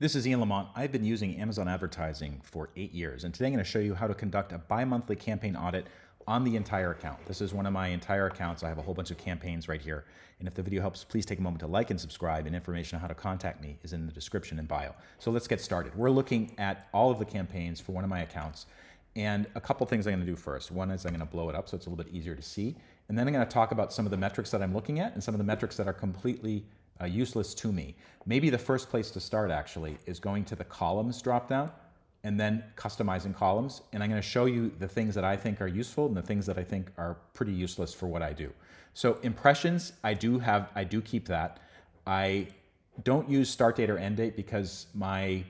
This is Ian Lamont. I've been using Amazon advertising for 8 years, and today I'm going to show you how to conduct a bi-monthly campaign audit on the entire account. This is one of my entire accounts. I have a whole bunch of campaigns right here. And if the video helps, please take a moment to like and subscribe, and information on how to contact me is in the description and bio. So let's get started. We're looking at all of the campaigns for one of my accounts, and a couple things I'm going to do first. One is I'm going to blow it up so it's a little bit easier to see, and then I'm going to talk about some of the metrics that I'm looking at and some of the metrics that are completely useless to me. Maybe the first place to start actually is going to the columns dropdown and then customizing columns. And I'm going to show you the things that I think are useful and the things that I think are pretty useless for what I do. So impressions, I do keep that. I don't use start date or end date because my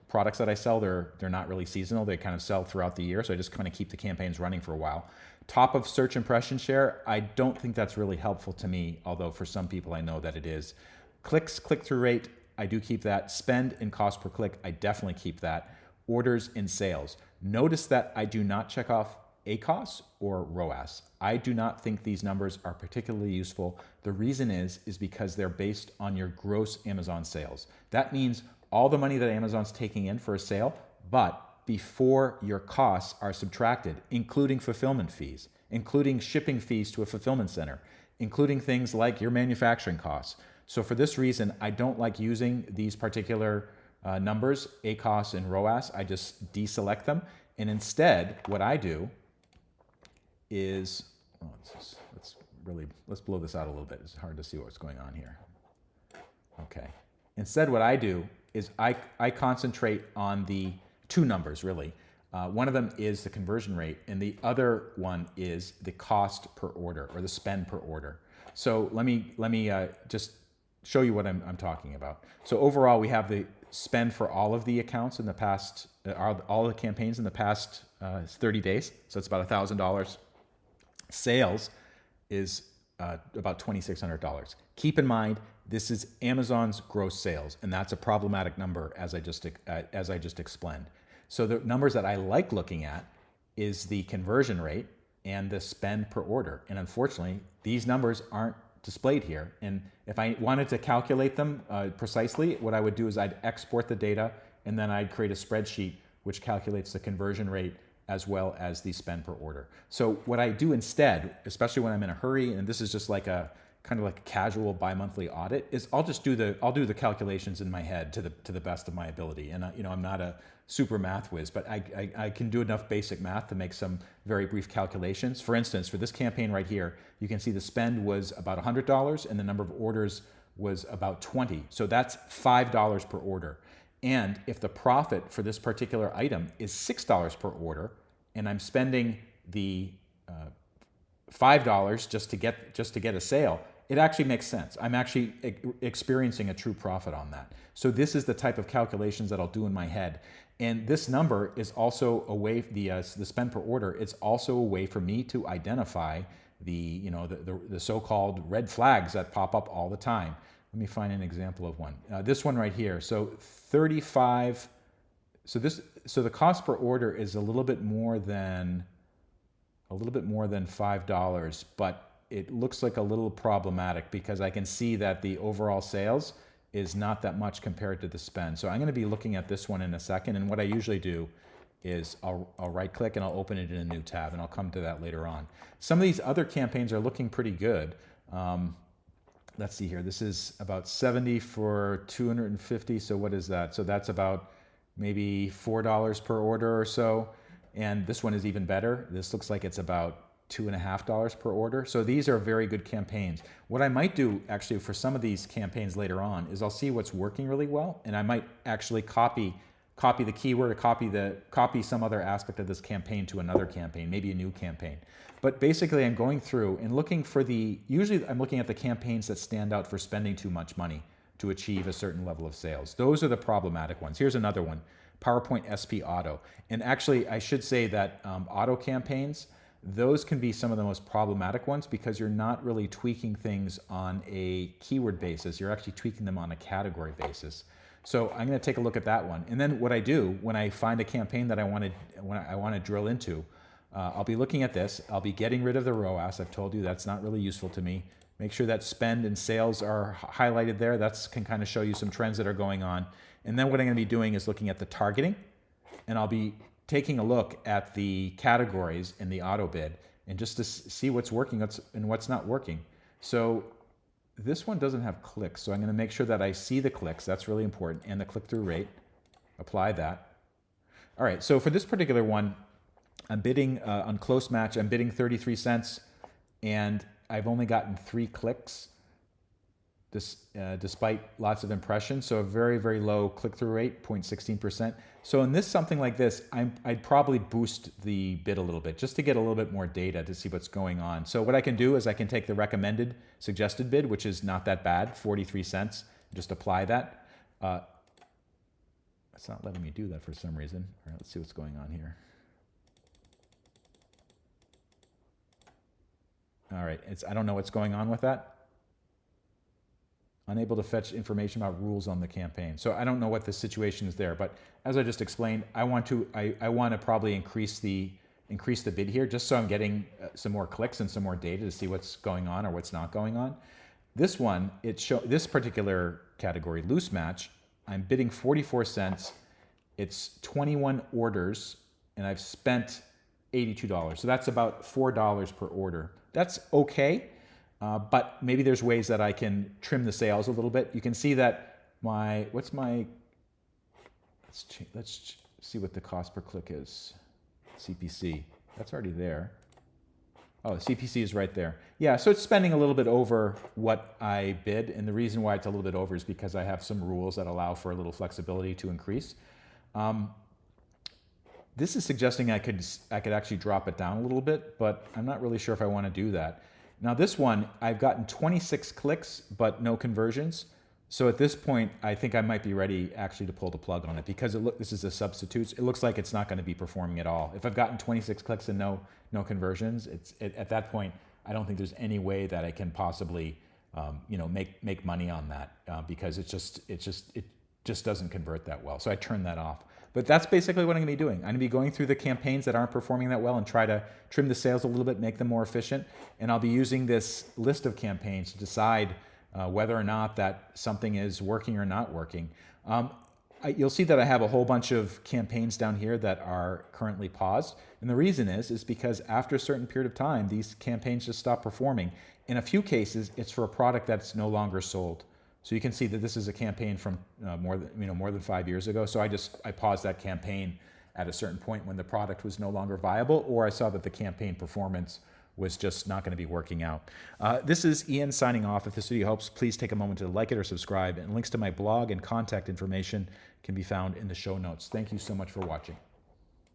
products that I sell, they're not really seasonal. They kind of sell throughout the year. So I just kind of keep the campaigns running for a while. Top of search impression share, I don't think that's really helpful to me, although for some people I know that it is. Clicks, click-through rate, I do keep that. Spend and cost per click, I definitely keep that. Orders and sales. Notice that I do not check off ACoS or ROAS. I do not think these numbers are particularly useful. The reason is because they're based on your gross Amazon sales. That means all the money that Amazon's taking in for a sale, but before your costs are subtracted, including fulfillment fees, including shipping fees to a fulfillment center, including things like your manufacturing costs. So for this reason, I don't like using these particular numbers, ACoS and ROAS. I just deselect them. And instead, what I do is, let's blow this out a little bit. It's hard to see what's going on here. Okay. Instead, what I do is I concentrate on the two numbers, really. One of them is the conversion rate, and the other one is the cost per order or the spend per order. So let me just show you what I'm talking about. So overall, we have the spend for all of the accounts in the past, all the campaigns in the past 30 days. So it's about $1,000. Sales is about $2,600. Keep in mind, this is Amazon's gross sales, and that's a problematic number, as I just explained. So the numbers that I like looking at is the conversion rate and the spend per order. And unfortunately, these numbers aren't displayed here. And if I wanted to calculate them precisely, what I would do is I'd export the data, and then I'd create a spreadsheet which calculates the conversion rate as well as the spend per order. So what I do instead, especially when I'm in a hurry, and this is just like a kind of like a casual bi-monthly audit, is I'll do the calculations in my head to the best of my ability. And I'm not a super math whiz, but I can do enough basic math to make some very brief calculations. For instance, for this campaign right here, you can see the spend was about $100 and the number of orders was about 20. So that's $5 per order. And if the profit for this particular item is $6 per order, and I'm spending the $5 just to get a sale, it actually makes sense. I'm actually experiencing a true profit on that. So this is the type of calculations that I'll do in my head. And this number is also a way, the spend per order, it's also a way for me to identify the so-called red flags that pop up all the time. Let me find an example of one. This one right here. So 35. So the cost per order is a little bit more than $5, but it looks like a little problematic because I can see that the overall sales is not that much compared to the spend. So I'm going to be looking at this one in a second, and what I usually do is I'll right click and I'll open it in a new tab, and I'll come to that later on. Some of these other campaigns are looking pretty good. Let's see here. This is about 70 for 250. So what is that? So that's about maybe $4 per order or so. And this one is even better. This looks like it's about $2.50 per order. So these are very good campaigns. What I might do actually for some of these campaigns later on is I'll see what's working really well, and I might actually copy the keyword or copy some other aspect of this campaign to another campaign, maybe a new campaign. But basically I'm going through and looking for usually I'm looking at the campaigns that stand out for spending too much money to achieve a certain level of sales. Those are the problematic ones. Here's another one, PowerPoint SP Auto. And actually I should say that auto campaigns, those can be some of the most problematic ones because you're not really tweaking things on a keyword basis. You're actually tweaking them on a category basis. So I'm going to take a look at that one. And then what I do when I find a campaign that I want to drill into, I'll be looking at this. I'll be getting rid of the ROAS. I've told you that's not really useful to me. Make sure that spend and sales are highlighted there. That can kind of show you some trends that are going on. And then what I'm going to be doing is looking at the targeting, and I'll be taking a look at the categories in the auto bid and just to see what's working and what's not working. So this one doesn't have clicks, so I'm going to make sure that I see the clicks. That's really important. And the click-through rate. Apply that. All right, so for this particular one, I'm bidding on close match. I'm bidding 33 cents, and I've only gotten 3 clicks despite lots of impressions. So a very, very low click-through rate, 0.16%. So in something like this, I'd probably boost the bid a little bit just to get a little bit more data to see what's going on. So what I can do is I can take the recommended suggested bid, which is not that bad, 43 cents, just apply that. It's not letting me do that for some reason. All right, let's see what's going on here. All right, I don't know what's going on with that. Unable to fetch information about rules on the campaign. So I don't know what the situation is there, but as I just explained, I want to probably increase the bid here just so I'm getting some more clicks and some more data to see what's going on or what's not going on. This one, this particular category, loose match, I'm bidding 44 cents. It's 21 orders, and I've spent $82. So that's about $4 per order. That's okay. But maybe there's ways that I can trim the sales a little bit. You can see that let's see what the cost per click is. CPC, that's already there. Oh, the CPC is right there. Yeah, so it's spending a little bit over what I bid. And the reason why it's a little bit over is because I have some rules that allow for a little flexibility to increase. This is suggesting I could actually drop it down a little bit, but I'm not really sure if I want to do that. Now this one, I've gotten 26 clicks, but no conversions. So at this point, I think I might be ready actually to pull the plug on it because this is a substitute. It looks like it's not going to be performing at all. If I've gotten 26 clicks and no conversions, at that point, I don't think there's any way that I can possibly make money on that because it just doesn't convert that well. So I turn that off. But that's basically what I'm going to be doing. I'm going to be going through the campaigns that aren't performing that well and try to trim the sales a little bit, make them more efficient. And I'll be using this list of campaigns to decide whether or not that something is working or not working. You'll see that I have a whole bunch of campaigns down here that are currently paused. And the reason is because after a certain period of time, these campaigns just stop performing. In a few cases, it's for a product that's no longer sold. So you can see that this is a campaign from more than 5 years ago. So I paused that campaign at a certain point when the product was no longer viable, or I saw that the campaign performance was just not going to be working out. This is Ian signing off. If this video helps, please take a moment to like it or subscribe. And links to my blog and contact information can be found in the show notes. Thank you so much for watching.